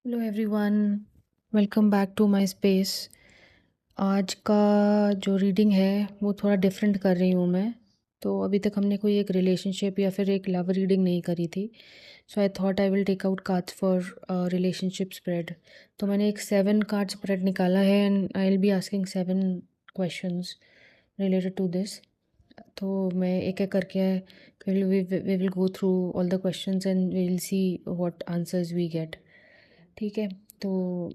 Hello everyone, welcome back to my space. आज का जो रीडिंग है वो थोड़ा डिफरेंट कर रही हूँ मैं। तो अभी तक हमने कोई एक रिलेशनशिप या फिर एक लव रीडिंग नहीं करी थी। So I thought I will take out cards for relationship spread. तो मैंने एक 7 कार्ड स्प्रेड निकाला है and I will be asking 7 questions related to this. तो मैं एक एक करके we will go through all the questions and we will see what answers we get. ठीक है, तो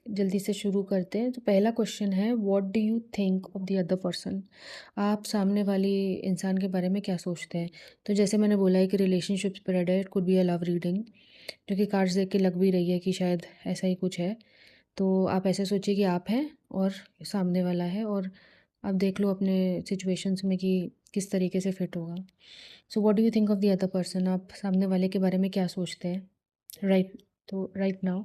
जल्दी से शुरू करते हैं। तो पहला क्वेश्चन है, what do you think of the other person. आप सामने वाली इंसान के बारे में क्या सोचते हैं। तो जैसे मैंने बोला है कि रिलेशनशिप स्प्रेड है, it could be a love reading, जो कि कार्ड्स देख के लग भी रही है कि शायद ऐसा ही कुछ है। तो आप ऐसे सोचिए कि आप हैं और सामने वाला है, और आप देख लो अपने सिचुएशंस में कि किस तरीके से फिट होगा। So what do you think of the other person, आप सामने वाले के बारे में क्या सोचते हैं। राइट। तो राइट नाउ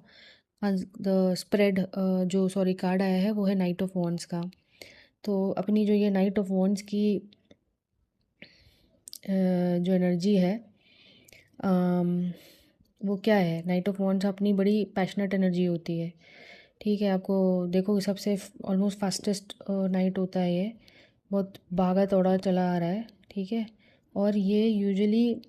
द स्प्रेड जो सॉरी कार्ड आया है वो है नाइट ऑफ वॉन्ड्स का। तो अपनी जो ये नाइट ऑफ वॉन्ड्स की जो एनर्जी है, अम, वो क्या है। नाइट ऑफ वॉन्ड्स अपनी बड़ी पैशनेट एनर्जी होती है। ठीक है, आपको देखो सबसे ऑलमोस्ट फास्टेस्ट नाइट होता है ये, बहुत भागा दौड़ा चला आ रहा है। ठीक है, और ये यूजुअली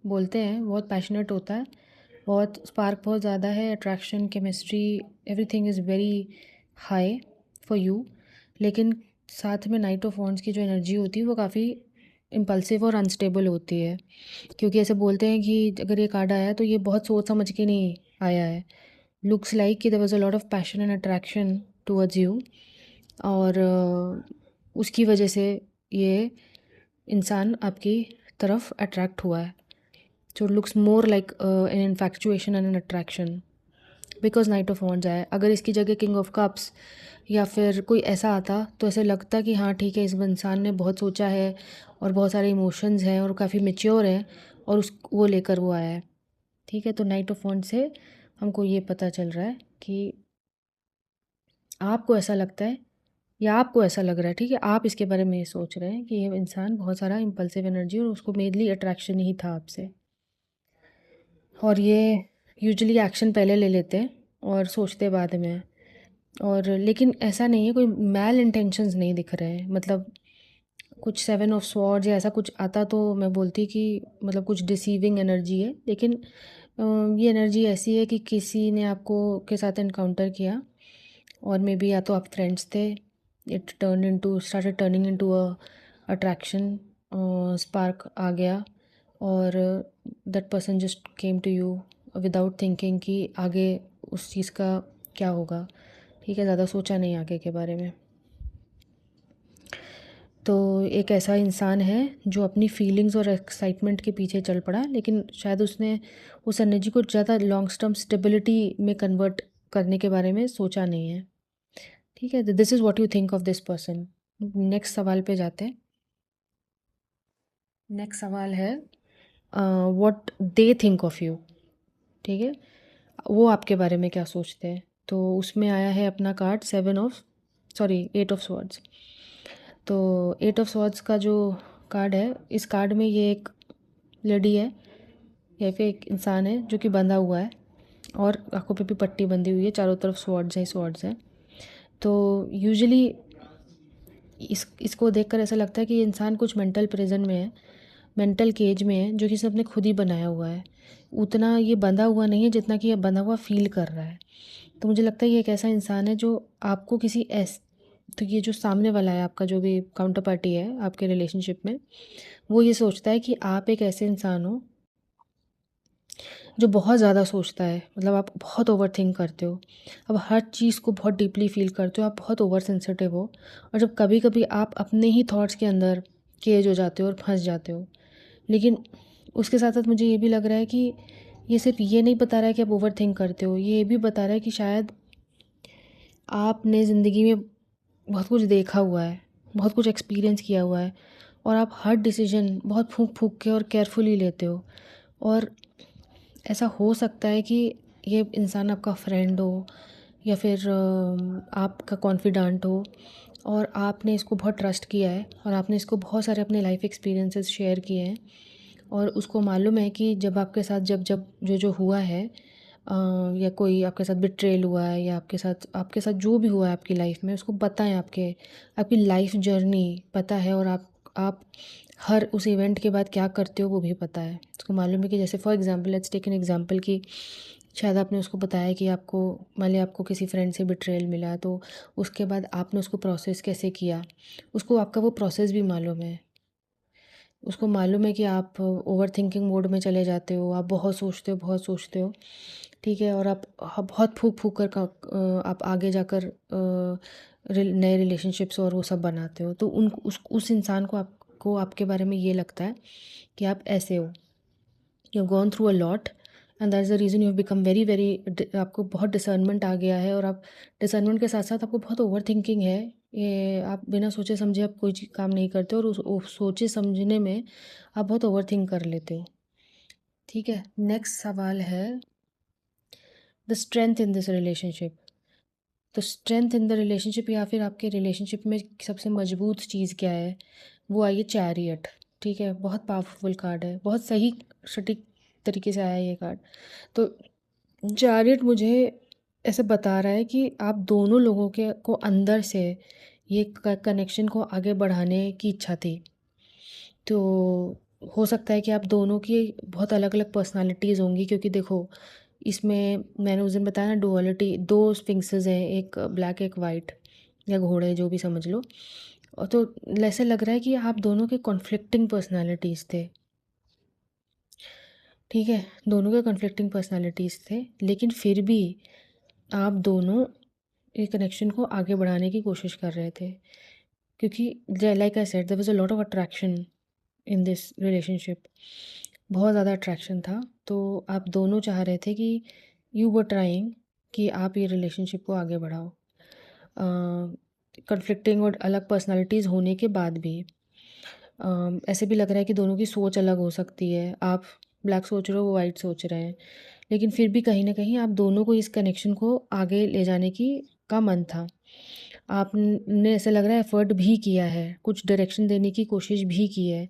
बोलते हैं बहुत पैशनेट होता है, बहुत स्पार्क बहुत ज़्यादा है, attraction chemistry everything is very high for you. लेकिन साथ में नाइट ऑफ वॉन्ड्स की जो एनर्जी होती है वो काफ़ी इम्पल्सिव और अनस्टेबल होती है। क्योंकि ऐसे बोलते हैं कि अगर ये कार्ड आया है तो ये बहुत सोच समझ के नहीं आया है। लुक्स लाइक कि there was a lot of passion and attraction towards you, और उसकी वजह से ये इंसान आपकी तरफ अट्रैक्ट हुआ है। So it looks more like an infatuation and an attraction because night of wands आया है। अगर इसकी जगह किंग ऑफ कप्स या फिर कोई ऐसा आता तो ऐसे लगता कि हाँ ठीक है, इस इंसान ने बहुत सोचा है और बहुत सारे इमोशंस हैं और काफ़ी मेच्योर है, और उस वो लेकर वो आया है। ठीक है, तो नाइट ऑफ वॉन्ड्स से हमको ये पता चल रहा है कि आपको ऐसा लगता है या आपको ऐसा लग रहा है। ठीक है, आप इसके बारे में ये सोच रहे हैं कि ये इंसान बहुत सारा इम्पल्सिव एनर्जी और उसको मेनली अट्रैक्शन ही था आपसे। और ये यूजुअली एक्शन पहले ले लेते हैं और सोचते बाद में हैं। और लेकिन ऐसा नहीं है, कोई मैल इंटेंशंस नहीं दिख रहे हैं। मतलब कुछ 7 ऑफ स्वॉर्ड्स या ऐसा कुछ आता तो मैं बोलती कि मतलब कुछ डिसीविंग एनर्जी है। लेकिन ये एनर्जी ऐसी है कि किसी ने आपको के साथ इनकाउंटर किया, और मे बी या तो आप फ्रेंड्स थे, it turn into started turning into a attraction, spark आ गया, और that person just came to you without thinking कि आगे उस चीज़ का क्या होगा। ठीक है, ज़्यादा सोचा नहीं आगे के बारे में। तो एक ऐसा इंसान है जो अपनी फीलिंग्स और एक्साइटमेंट के पीछे चल पड़ा, लेकिन शायद उसने उस एनर्जी को ज़्यादा लॉन्ग टर्म स्टेबिलिटी में कन्वर्ट करने के बारे में सोचा नहीं है। ठीक है, this is what you think of this person. Next सवाल पे जाते हैं। नेक्स्ट सवाल है, what they think of you. ठीक है, वो आपके बारे में क्या सोचते हैं। तो उसमें आया है अपना कार्ड 8 ऑफ स्वॉर्ड्स। तो 8 ऑफ स्वॉर्ड्स का जो कार्ड है, इस कार्ड में ये एक लेडी है या फिर एक इंसान है जो कि बंधा हुआ है, और आंखों पे भी पट्टी बंधी हुई है, चारों तरफ स्वॉर्ड्स हैं। तो यूजुअली इसको देखकर ऐसा लगता है कि ये इंसान कुछ मेंटल प्रिजन में है, मेंटल केज में है, जो कि इसने अपने खुद ही बनाया हुआ है। उतना ये बंधा हुआ नहीं है जितना कि ये बंधा हुआ फील कर रहा है। तो मुझे लगता है ये एक ऐसा इंसान है जो आपको किसी ऐस तो ये जो सामने वाला है, आपका जो भी काउंटर पार्टी है आपके रिलेशनशिप में, वो ये सोचता है कि आप एक ऐसे इंसान हो जो बहुत ज़्यादा सोचता है। मतलब आप बहुत ओवर थिंक करते हो, अब हर चीज़ को बहुत डीपली फील करते हो, आप बहुत ओवर सेंसिटिव हो। और जब कभी कभी आप अपने ही थॉट्स के अंदर केज हो जाते हो और फंस जाते हो। लेकिन उसके साथ साथ मुझे ये भी लग रहा है कि ये सिर्फ ये नहीं बता रहा है कि आप ओवर थिंक करते हो, ये भी बता रहा है कि शायद आपने ज़िंदगी में बहुत कुछ देखा हुआ है, बहुत कुछ एक्सपीरियंस किया हुआ है, और आप हर डिसीजन बहुत फूंक फूंक के और केयरफुली लेते हो। और ऐसा हो सकता है कि ये इंसान आपका फ्रेंड हो या फिर आपका कॉन्फिडेंट हो, और आपने इसको बहुत ट्रस्ट किया है और आपने इसको बहुत सारे अपने लाइफ एक्सपीरियंसेस शेयर किए हैं, और उसको मालूम है कि जब आपके साथ जब जब जो जो हुआ है, या कोई आपके साथ बिट्रेल हुआ है या आपके साथ जो भी हुआ है आपकी लाइफ में, उसको पता है, आपकी लाइफ जर्नी पता है, और आप हर उस इवेंट के बाद क्या करते हो वो भी पता है। उसको मालूम है कि जैसे for example, let's take an example कि शायद आपने उसको बताया कि आपको, मान लिया आपको किसी फ्रेंड से बिट्रेल मिला, तो उसके बाद आपने उसको प्रोसेस कैसे किया, उसको आपका वो प्रोसेस भी मालूम है। उसको मालूम है कि आप ओवर थिंकिंग मोड में चले जाते हो, आप बहुत सोचते हो, ठीक है, और आप बहुत फूक फूक कर आप आगे जाकर नए रिलेशनशिप्स और वो सब बनाते हो, तो उस इंसान को आपको आपके बारे में ये लगता है कि आप ऐसे हो, you have gone through a lot, and that is the reason you have become very very, आपको बहुत डिसर्नमेंट आ गया है, और आप डिसर्नमेंट के साथ साथ आपको बहुत ओवर थिंकिंग है। ये आप बिना सोचे समझे आप कोई काम नहीं करते, और उस सोचे समझने में आप बहुत ओवर थिंक कर लेते हो। ठीक है, नेक्स्ट सवाल है the strength in this relationship. तो स्ट्रेंथ इन द रिलेशनशिप, या फिर आपके रिलेशनशिप में सबसे मजबूत चीज़ क्या है, वो आई है चैरियट। ठीक है, बहुत पावरफुल कार्ड है, बहुत सही सटीक तरीके से आया है ये कार्ड। तो चैरियट मुझे ऐसे बता रहा है कि आप दोनों लोगों के को अंदर से ये कनेक्शन को आगे बढ़ाने की इच्छा थी। तो हो सकता है कि आप दोनों की बहुत अलग अलग पर्सनालिटीज़ होंगी, क्योंकि देखो इसमें मैंने उस दिन बताया ना, डुअलिटी, दो स्फिंक्सेस हैं, एक ब्लैक एक वाइट, या घोड़े जो भी समझ लो। और तो ऐसे लग रहा है कि आप दोनों के कॉन्फ्लिक्टिंग पर्सनालिटीज़ थे। ठीक है, दोनों के कॉन्फ्लिक्टिंग पर्सनालिटीज़ थे, लेकिन फिर भी आप दोनों ये कनेक्शन को आगे बढ़ाने की कोशिश कर रहे थे, क्योंकि like I said there was a lot of attraction in this relationship. बहुत ज़्यादा अट्रैक्शन था, तो आप दोनों चाह रहे थे कि यू वर ट्राइंग कि आप ये रिलेशनशिप को आगे बढ़ाओ, कन्फ्लिक्टिंग और अलग पर्सनालिटीज़ होने के बाद भी। ऐसे भी लग रहा है कि दोनों की सोच अलग हो सकती है, आप ब्लैक सोच रहे हो, वो वाइट सोच रहे हैं, लेकिन फिर भी कहीं ना कहीं आप दोनों को इस कनेक्शन को आगे ले जाने की का मन था। आपने ऐसे लग रहा है एफर्ट भी किया है, कुछ डायरेक्शन देने की कोशिश भी की है,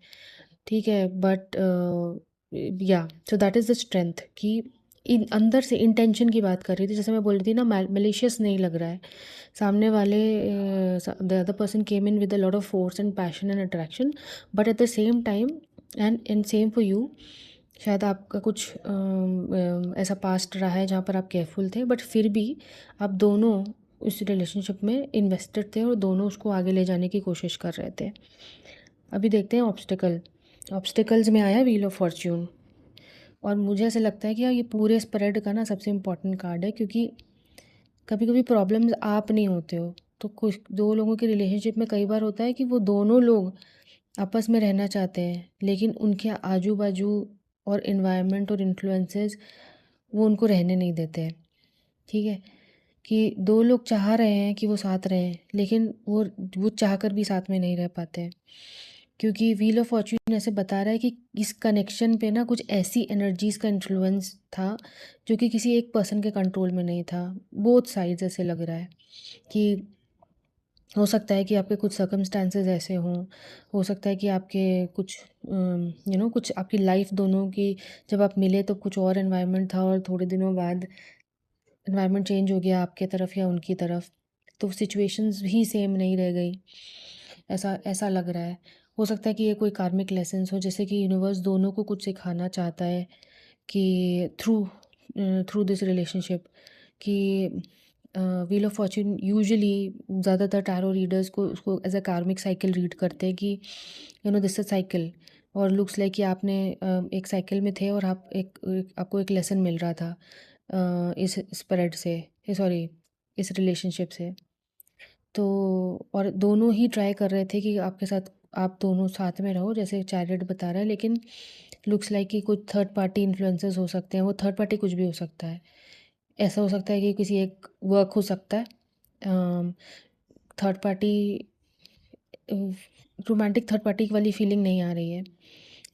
ठीक है, बट या so that is the strength कि इन अंदर से इंटेंशन की बात कर रही थी, जैसे मैं बोल रही थी ना, मलिशियस नहीं लग रहा है सामने वाले। The other person came in with a lot of force and passion and attraction, but at the same time, and same for you, शायद आपका कुछ ऐसा पास्ट रहा है जहाँ पर आप केयरफुल थे, बट फिर भी आप दोनों उस रिलेशनशिप में इन्वेस्टेड थे, और दोनों उसको आगे ले जाने की कोशिश कर रहे थे। अभी देखते हैं ऑब्स्टिकल्स में आया व्हील ऑफ फॉर्च्यून, और मुझे ऐसा लगता है कि यार ये पूरे स्प्रेड का ना सबसे इम्पोर्टेंट कार्ड है, क्योंकि कभी कभी प्रॉब्लम्स आप नहीं होते हो, तो कुछ दो लोगों के रिलेशनशिप में कई बार होता है कि वो दोनों लोग आपस में रहना चाहते हैं, लेकिन उनके आजू बाजू और इन्वायरमेंट और इन्फ्लुएंसेस वो उनको रहने नहीं देते हैं। ठीक है, कि दो लोग चाह रहे हैं कि वो साथ रहें, लेकिन वो चाहकर भी साथ में नहीं रह पाते हैं, क्योंकि व्हील ऑफ फॉर्च्यून ऐसे बता रहा है कि इस कनेक्शन पे ना कुछ ऐसी एनर्जीज का इन्फ्लुएंस था जो कि किसी एक पर्सन के कंट्रोल में नहीं था। बोथ साइड्स ऐसे लग रहा है कि हो सकता है कि आपके कुछ सर्कमस्टांसेस ऐसे हों, हो सकता है कि आपके कुछ कुछ आपकी लाइफ दोनों की, जब आप मिले तो कुछ और एनवायरनमेंट था, और थोड़े दिनों बाद एनवायरनमेंट चेंज हो गया आपके तरफ या उनकी तरफ, तो सिचुएशंस भी सेम नहीं रह गई। ऐसा ऐसा लग रहा है। हो सकता है कि ये कोई कार्मिक लेसन्स हो, जैसे कि यूनिवर्स दोनों को कुछ सिखाना चाहता है कि थ्रू थ्रू दिस रिलेशनशिप, कि व्हील ऑफ फॉर्च्यून यूजुअली ज़्यादातर टैरो रीडर्स को उसको एज अ कार्मिक साइकिल रीड करते हैं कि दिस अ साइकिल, और लुक्स लाइक कि आपने एक साइकिल में थे, और आपको एक लेसन मिल रहा था इस स्प्रेड से, सॉरी, इस रिलेशनशिप से। तो और दोनों ही ट्राई कर रहे थे कि आपके साथ आप दोनों साथ में रहो, जैसे चैरियट बता रहा है, लेकिन लुक्स लाइक कि कुछ थर्ड पार्टी इन्फ्लुएंसेस हो सकते हैं। वो थर्ड पार्टी कुछ भी हो सकता है, ऐसा हो सकता है कि किसी एक वर्क हो सकता है, third party, romantic third party वाली फीलिंग नहीं आ रही है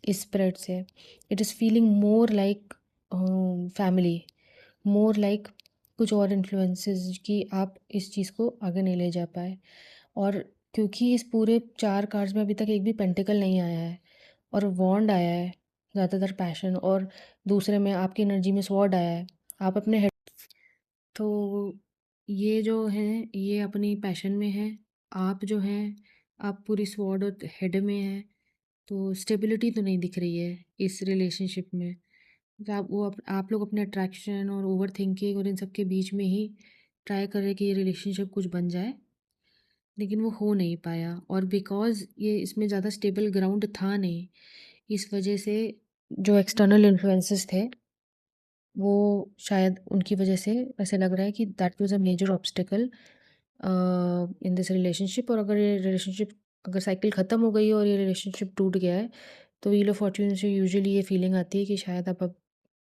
इस स्प्रेड से। It is feeling more like family, more like कुछ और इन्फ्लुएंसेस कि आप इस चीज़ को आगे नहीं ले जा पाए। और क्योंकि इस पूरे 4 कार्ड्स में अभी तक एक भी पेंटिकल नहीं आया है, और वॉन्ड आया है, ज़्यादातर पैशन, और दूसरे में आपकी एनर्जी में स्वॉर्ड आया है, आप अपने हेड, तो ये जो हैं ये अपनी पैशन में है, आप जो हैं आप पूरी स्वॉर्ड और हेड में हैं, तो स्टेबिलिटी तो नहीं दिख रही है इस रिलेशनशिप में। तो आप लोग अपने अट्रैक्शन और ओवर थिंकिंग और इन सब के बीच में ही ट्राई कर रहे हैं कि ये रिलेशनशिप कुछ बन जाए, लेकिन वो हो नहीं पाया। और बिकॉज़ ये इसमें ज़्यादा स्टेबल ग्राउंड था नहीं, इस वजह से जो एक्सटर्नल इन्फ्लुएंसेस थे वो शायद उनकी वजह से ऐसे लग रहा है कि that was a major obstacle in this relationship. और अगर ये रिलेशनशिप, अगर साइकिल ख़त्म हो गई है और ये रिलेशनशिप टूट गया है, तो व्हील ऑफ फॉर्च्यून से यूजुअली ये फीलिंग आती है कि शायद अब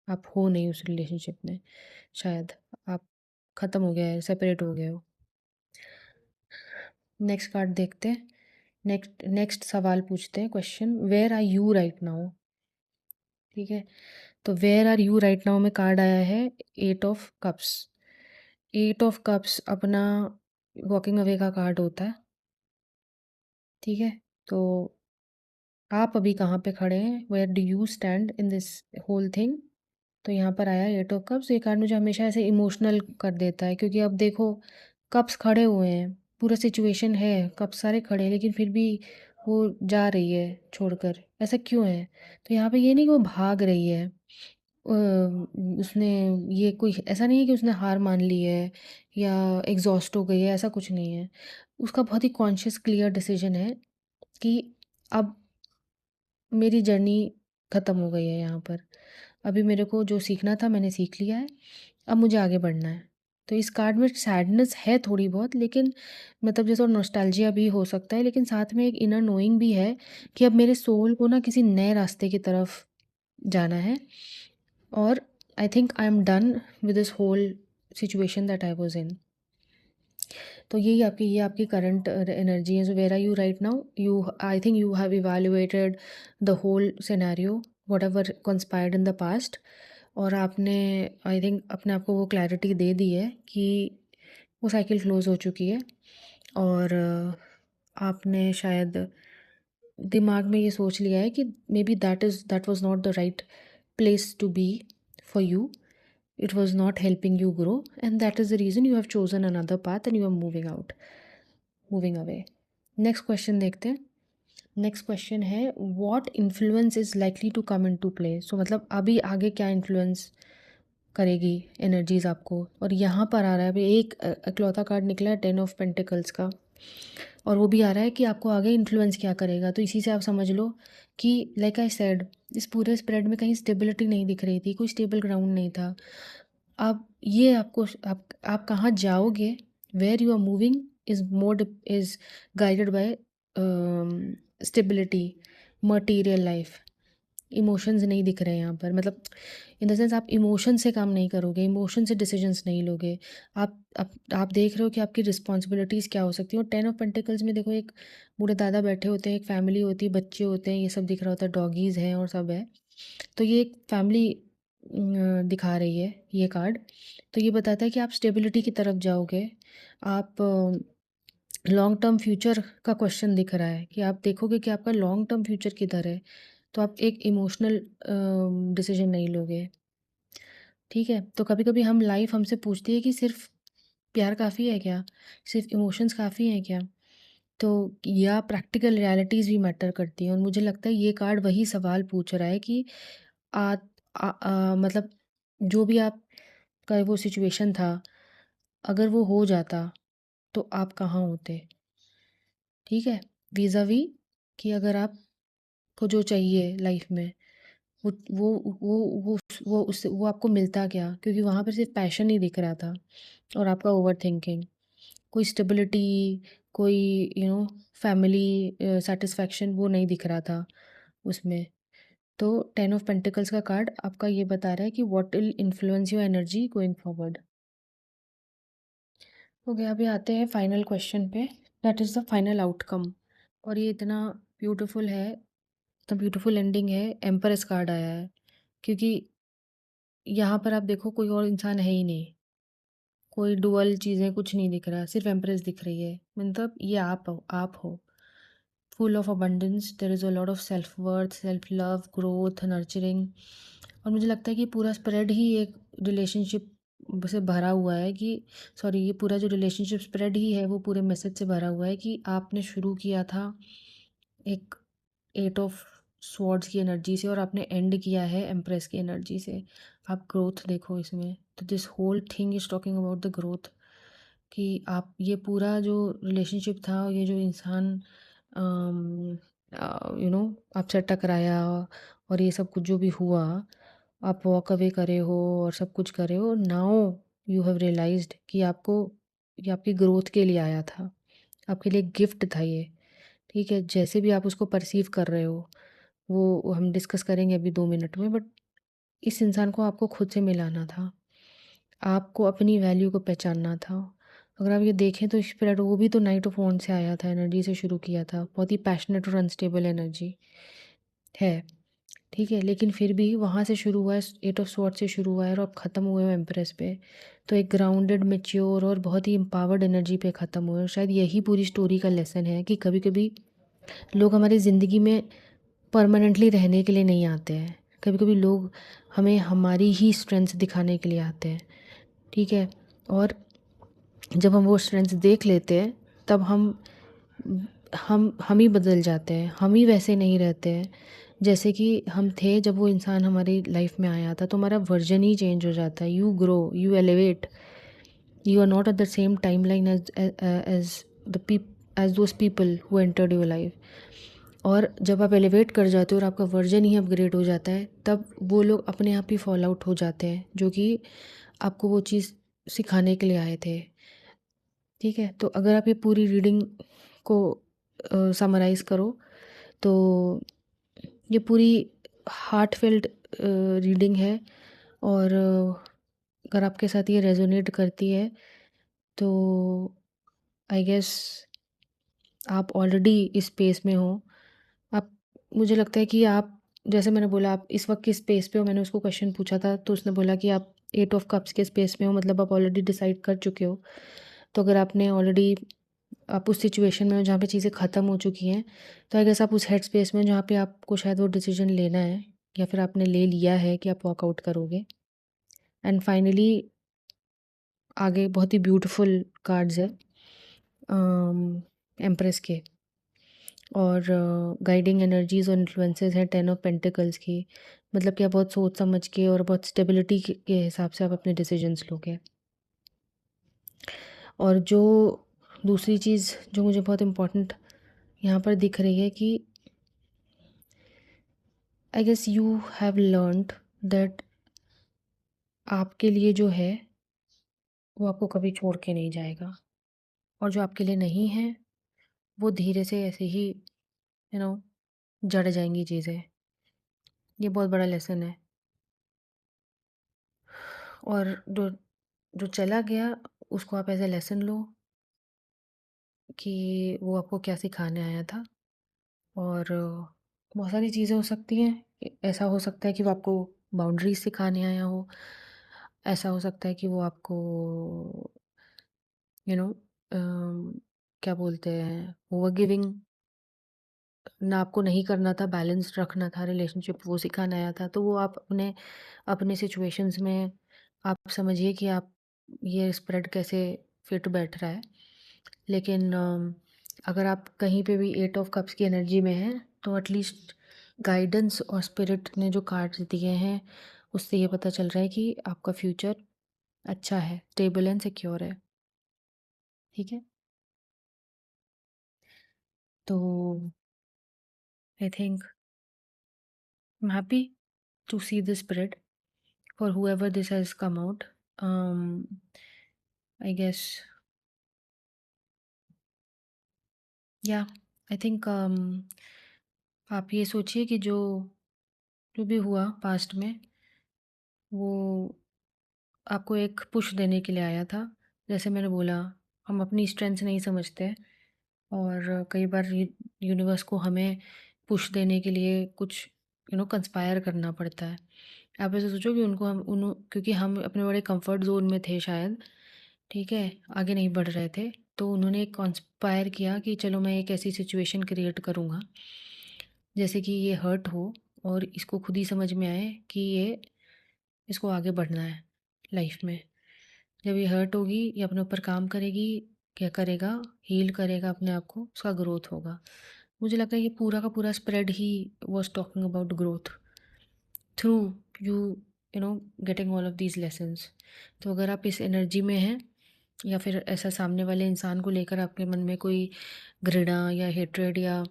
आप हो नहीं उस रिलेशनशिप में, शायद आप ख़त्म हो गया है, सेपरेट हो गए हो। नेक्स्ट कार्ड देखते हैं। नेक्स्ट नेक्स्ट सवाल पूछते हैं, question, where are you right now. ठीक है, तो where are you right now में कार्ड आया है eight of cups. Eight of cups अपना वॉकिंग अवे का कार्ड होता है। ठीक है, तो आप अभी कहाँ पे खड़े हैं, where do you stand in this whole thing. तो यहाँ पर आया एट ऑफ कप्स। ये कार्ड मुझे हमेशा ऐसे इमोशनल कर देता है, क्योंकि अब देखो कप्स खड़े हुए हैं, पूरा सिचुएशन है, कप्स सारे खड़े हैं, लेकिन फिर भी वो जा रही है छोड़कर, ऐसा क्यों है। तो यहाँ पे ये नहीं कि वो भाग रही है, उसने, ये कोई ऐसा नहीं है कि उसने हार मान ली है या एग्जॉस्ट हो गई है, ऐसा कुछ नहीं है। उसका बहुत ही कॉन्शियस क्लियर डिसीजन है कि अब मेरी जर्नी ख़त्म हो गई है यहाँ पर, अभी मेरे को जो सीखना था मैंने सीख लिया है, अब मुझे आगे बढ़ना है। तो इस कार्ड में सैडनेस है थोड़ी बहुत, लेकिन मतलब जैसे नॉस्टैल्जिया भी हो सकता है, लेकिन साथ में एक इनर नोइंग भी है कि अब मेरे सोल को ना किसी नए रास्ते की तरफ जाना है। और I think I am done with this whole situation that I was in. तो ये आपकी करंट एनर्जी है। So where are you right now, you, I think you have evaluated the whole scenario whatever conspired in the past, और आपने I think अपने आप को वो क्लैरिटी दे दी है कि वो साइकिल क्लोज हो चुकी है। और आपने शायद दिमाग में ये सोच लिया है कि maybe that was not the right place to be for you, it was not helping you grow, and that is the reason you have chosen another path and you are moving away. Next question देखते हैं। Next question है, what influence is likely to come into play. So मतलब अभी आगे क्या influence करेगी energies आपको। और यहाँ पर आ रहा है, अभी एक इकलौता कार्ड निकला है 10 ऑफ पेंटिकल्स का, और वो भी आ रहा है कि आपको आगे इन्फ्लुएंस क्या करेगा। तो इसी से आप समझ लो कि लाइक आई सेड, इस पूरे स्प्रेड में कहीं स्टेबिलिटी नहीं दिख रही थी, कोई स्टेबल ग्राउंड नहीं था। अब ये आपको आप कहाँ जाओगे, where you are moving is guided by stability, material life. Emotions नहीं दिख रहे हैं यहाँ पर, मतलब इन द सेंस आप इमोशन से काम नहीं करोगे, इमोशन से डिसीजंस नहीं लोगे। आप देख रहे हो कि आपकी रिस्पॉन्सिबिलिटीज़ क्या हो सकती हैं। और 10 ऑफ पेंटिकल्स में देखो, एक बूढ़े दादा बैठे होते हैं, एक फैमिली होती है, बच्चे होते हैं, ये सब दिख रहा होता है, डॉगीज़ हैं और सब है। तो ये एक फैमिली दिखा रही है ये कार्ड। तो ये बताता है कि आप स्टेबिलिटी की तरफ जाओगे। आप लॉन्ग टर्म फ्यूचर का क्वेश्चन दिख रहा है कि आप देखोगे कि आपका लॉन्ग टर्म फ्यूचर किधर है। तो आप एक इमोशनल डिसीजन नहीं लोगे। ठीक है, तो कभी कभी हम लाइफ हमसे पूछती है कि सिर्फ प्यार काफ़ी है क्या, सिर्फ इमोशंस काफ़ी हैं क्या। तो या प्रैक्टिकल रियलिटीज़ भी मैटर करती हैं। और मुझे लगता है ये कार्ड वही सवाल पूछ रहा है कि आ, मतलब जो भी आपका वो सिचुएशन था, अगर वो हो जाता तो आप कहाँ होते। ठीक है, वीज़ावी कि अगर आपको जो चाहिए लाइफ में, वो वो वो वो आपको मिलता क्या, क्योंकि वहाँ पर सिर्फ पैशन ही दिख रहा था और आपका ओवर थिंकिंग, कोई स्टेबिलिटी, कोई फैमिली सेटिस्फैक्शन वो नहीं दिख रहा था उसमें। तो 10 ऑफ पेंटिकल्स का कार्ड आपका ये बता रहा है कि what will influence your energy going forward. हो गया, अभी आते हैं फाइनल क्वेश्चन पे, that is the final outcome. और ये इतना ब्यूटीफुल है, इतना ब्यूटीफुल एंडिंग है। एम्प्रेस कार्ड आया है, क्योंकि यहाँ पर आप देखो कोई और इंसान है ही नहीं, कोई डुअल चीज़ें कुछ नहीं दिख रहा, सिर्फ एम्प्रेस दिख रही है। मतलब ये आप हो full of abundance, there is a lot of self worth, self love, growth, nurturing. और मुझे लगता है कि पूरा स्प्रेड ही एक रिलेशनशिप से भरा हुआ है कि सॉरी, ये पूरा जो रिलेशनशिप स्प्रेड ही है वो पूरे मैसेज से भरा हुआ है कि आपने शुरू किया था एक 8 ऑफ स्वॉर्ड्स की एनर्जी से और आपने एंड किया है एम्प्रेस की एनर्जी से। आप ग्रोथ देखो इसमें, तो this whole thing is talking about the growth, कि आप ये पूरा जो रिलेशनशिप था, ये जो इंसान आपसे टकराया और ये सब कुछ जो भी हुआ, आप वॉक अवे करे हो और सब कुछ करे हो, नाउ यू हैव रियलाइज्ड कि आपको ये आपकी ग्रोथ के लिए आया था, आपके लिए गिफ्ट था ये। ठीक है, जैसे भी आप उसको परसीव कर रहे हो वो हम डिस्कस करेंगे अभी 2 मिनट में, बट इस इंसान को आपको खुद से मिलाना था, आपको अपनी वैल्यू को पहचानना था। अगर आप ये देखें तो स्पिरिट वो भी तो नाइट ऑफ वॉन्ड से आया था, एनर्जी से शुरू किया था, बहुत ही पैशनेट और अनस्टेबल एनर्जी है। ठीक है, लेकिन फिर भी वहाँ से शुरू हुआ है, 8 ऑफ स्वॉर्ड से शुरू हुआ है और अब ख़त्म हुए हो एम्प्रेस पे। तो एक ग्राउंडेड, मैच्योर और बहुत ही एम्पावर्ड एनर्जी पे ख़त्म हुए, और शायद यही पूरी स्टोरी का लेसन है कि कभी कभी लोग हमारी ज़िंदगी में परमानेंटली रहने के लिए नहीं आते हैं। कभी कभी लोग हमें हमारी ही स्ट्रेंथ दिखाने के लिए आते हैं। ठीक है, और जब हम वो स्ट्रेंथ देख लेते हैं तब हम ही बदल जाते हैं, हम ही वैसे नहीं रहते हैं जैसे कि हम थे जब वो इंसान हमारी लाइफ में आया था। तो हमारा वर्जन ही चेंज हो जाता है, you grow, you elevate, you are not at the same time line as those people who entered your life. और जब आप एलिवेट कर जाते हो और आपका वर्जन ही अपग्रेड हो जाता है, तब वो लोग अपने आप ही फॉल आउट हो जाते हैं जो कि आपको वो चीज़ सिखाने के लिए आए थे। ठीक है, तो अगर आप ये पूरी रीडिंग को समराइज़ करो तो ये पूरी हार्टफेल्ट रीडिंग है, और अगर आपके साथ ये रेजोनेट करती है तो आई गेस आप ऑलरेडी इस स्पेस में हो। आप मुझे लगता है कि आप, जैसे मैंने बोला, आप इस वक्त किस स्पेस पे हो, मैंने उसको क्वेश्चन पूछा था तो उसने बोला कि आप 8 ऑफ कप्स के स्पेस में हो, मतलब आप ऑलरेडी डिसाइड कर चुके हो। तो अगर आपने ऑलरेडी, आप उस सिचुएशन में हो जहाँ पे चीज़ें ख़त्म हो चुकी हैं, तो आई गेस आप उस हेड स्पेस में जहाँ पे आपको शायद वो डिसीजन लेना है, या फिर आपने ले लिया है कि आप वॉकआउट करोगे। एंड फाइनली आगे बहुत ही ब्यूटीफुल कार्ड्स है एम्प्रेस के, और गाइडिंग एनर्जीज और इन्फ्लुएंसेस हैं 10 ऑफ पेंटिकल्स की। मतलब कि आप बहुत सोच समझ के और बहुत स्टेबिलिटी के हिसाब से आप अपने डिसीजंस लोगे। और जो दूसरी चीज़ जो मुझे बहुत इम्पोर्टेंट यहाँ पर दिख रही है कि I guess you have learned that आपके लिए जो है वो आपको कभी छोड़ के नहीं जाएगा, और जो आपके लिए नहीं है वो धीरे से ऐसे ही जड़ जाएंगी चीज़ें। ये बहुत बड़ा लेसन है। और जो चला गया उसको आप एज ए लेसन लो कि वो आपको क्या सिखाने आया था। और बहुत सारी चीज़ें हो सकती हैं, ऐसा हो सकता है कि वो आपको बाउंड्रीज सिखाने आया हो, ऐसा हो सकता है कि वो आपको यू नो क्या बोलते हैं, ओवर गिविंग ना आपको नहीं करना था, बैलेंस रखना था रिलेशनशिप, वो सिखाना आया था। तो वो आप अपने अपने सिचुएशंस में आप समझिए कि आप ये स्प्रेड कैसे फिट बैठ रहा है। लेकिन अगर आप कहीं पे भी 8 ऑफ कप्स की एनर्जी में हैं तो एटलीस्ट गाइडेंस और स्पिरिट ने जो कार्ड्स दिए हैं उससे ये पता चल रहा है कि आपका फ्यूचर अच्छा है, स्टेबल एंड सिक्योर है। ठीक है, तो I think I am happy to see this spread for whoever this has come out. um I guess, yeah, I think आप ये सोचिए कि जो जो भी हुआ पास्ट में वो आपको एक पुश देने के लिए आया था। जैसे मैंने बोला, हम अपनी स्ट्रेंथ नहीं समझते, और कई बार यूनिवर्स को हमें पुश देने के लिए कुछ कंस्पायर करना पड़ता है। आप ऐसे सोचो कि उनको हम उन क्योंकि हम अपने बड़े कंफर्ट जोन में थे शायद, ठीक है, आगे नहीं बढ़ रहे थे, तो उन्होंने एक कॉन्स्पायर किया कि चलो मैं एक ऐसी सिचुएशन क्रिएट करूँगा जैसे कि ये हर्ट हो और इसको खुद ही समझ में आए कि ये इसको आगे बढ़ना है। लाइफ में। जब ये हर्ट होगी, ये अपने ऊपर काम करेगी, क्या करेगा, हील करेगा अपने आप को, उसका ग्रोथ होगा। मुझे लगता है ये पूरा का पूरा spread he was talking about growth through you you know getting all of these lessons. तो अगर आप इस एनर्जी में हैं, या फिर ऐसा सामने वाले इंसान को लेकर आपके मन में कोई घृणा या हेट्रेड या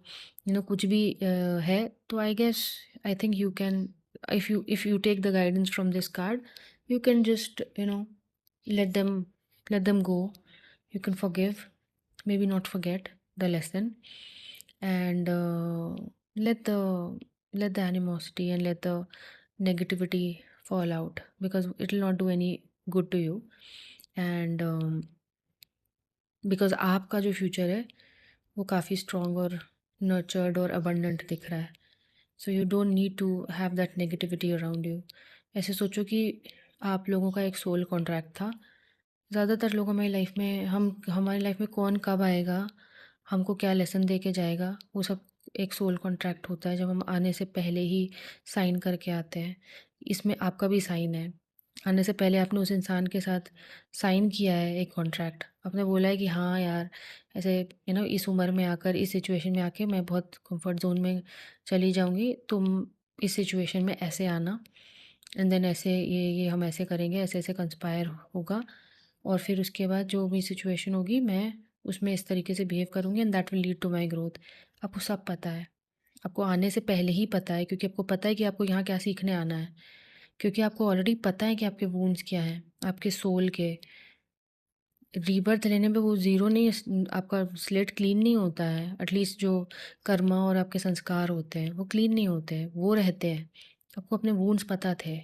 कुछ भी है, तो I guess, I think you can, if you take the guidance from this card, you can just let them let them go. You can forgive, maybe not forget the lesson, and let the animosity and let the negativity fall out, because it will not do any good to you. And because आपका जो future है वो काफ़ी strong और nurtured और abundant दिख रहा है। So you don't need to have that negativity around you. ऐसे सोचो कि आप लोगों का एक सोल कॉन्ट्रैक्ट था। ज़्यादातर लोग हमारी लाइफ में, हमारी लाइफ में कौन कब आएगा, हमको क्या लेसन दे के जाएगा, वो सब एक सोल कॉन्ट्रैक्ट होता है जब हम आने से पहले ही साइन करके आते हैं। इसमें आपका भी साइन है। आने से पहले आपने उस इंसान के साथ साइन किया है एक कॉन्ट्रैक्ट। आपने बोला है कि हाँ यार, ऐसे इस उम्र में आकर, इस सिचुएशन में आके मैं बहुत कंफर्ट जोन में चली जाऊंगी, तुम इस सिचुएशन में ऐसे आना, एंड देन ऐसे ये हम ऐसे करेंगे, ऐसे ऐसे कंस्पायर होगा, और फिर उसके बाद जो भी सिचुएशन होगी मैं उसमें इस तरीके से बिहेव करूँगी, and that will lead to my growth. आपको सब पता है, आपको आने से पहले ही पता है, क्योंकि आपको पता है कि आपको यहाँ क्या सीखने आना है, क्योंकि आपको ऑलरेडी पता है कि आपके वूंड्स क्या हैं, आपके सोल के। रीबर्थ लेने पे वो ज़ीरो नहीं, आपका स्लेट क्लीन नहीं होता है। एटलीस्ट जो कर्मा और आपके संस्कार होते हैं वो क्लीन नहीं होते हैं, वो रहते हैं। आपको अपने वूंड्स पता थे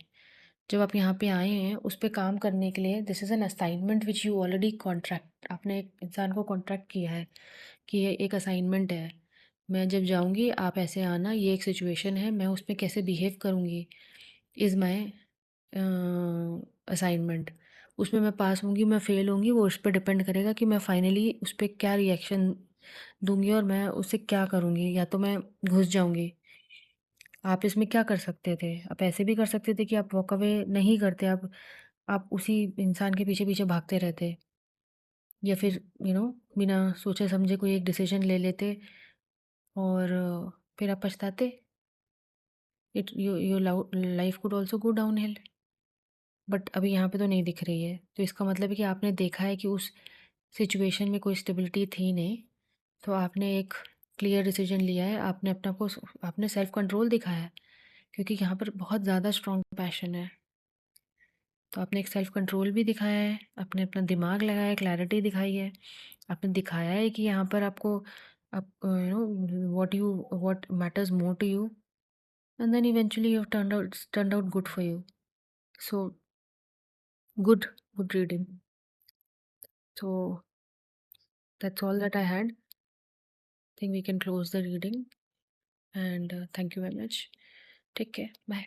जब आप यहाँ पे आए हैं उस पे काम करने के लिए। This is an assignment which you already contract, आपने एक इंसान को कॉन्ट्रैक्ट किया है कि ये एक असाइनमेंट है। मैं जब जाऊँगी आप ऐसे आना, ये एक सिचुएशन है, मैं उस पे कैसे बिहेव करूँगी इज़ माई असाइनमेंट। उसमें मैं पास होंगी, मैं फ़ेल होंगी, वो उस पे डिपेंड करेगा कि मैं फाइनली उस पे क्या रिएक्शन दूँगी और मैं उससे क्या करूँगी। या तो मैं घुस जाऊँगी। आप इसमें क्या कर सकते थे? आप ऐसे भी कर सकते थे कि आप वॉक अवे नहीं करते, आप उसी इंसान के पीछे-पीछे भागते रहते, या फिर बिना सोचे समझे कोई एक डिसीज़न ले लेते, और फिर आप पछताते। It your life could also go downhill. But अभी यहाँ पे तो नहीं दिख रही है, तो इसका मतलब है कि आपने देखा है कि उस सिचुएशन में कोई स्टेबिलिटी थी नहीं, तो आपने एक क्लियर डिसीजन लिया है, आपने अपने आप को, आपने सेल्फ कंट्रोल दिखाया है, क्योंकि यहाँ पर बहुत ज़्यादा स्ट्रॉन्ग पैशन है। तो आपने एक सेल्फ कंट्रोल भी दिखाया है, आपने अपना दिमाग लगाया, क्लैरिटी दिखाई है, आपने दिखाया है कि यहाँ पर आपको, आप what matters more to you, and then eventually you turned out good for you. So good, good reading. So that's all that I had. Think we can close the reading, and thank you very much. Take care. Bye.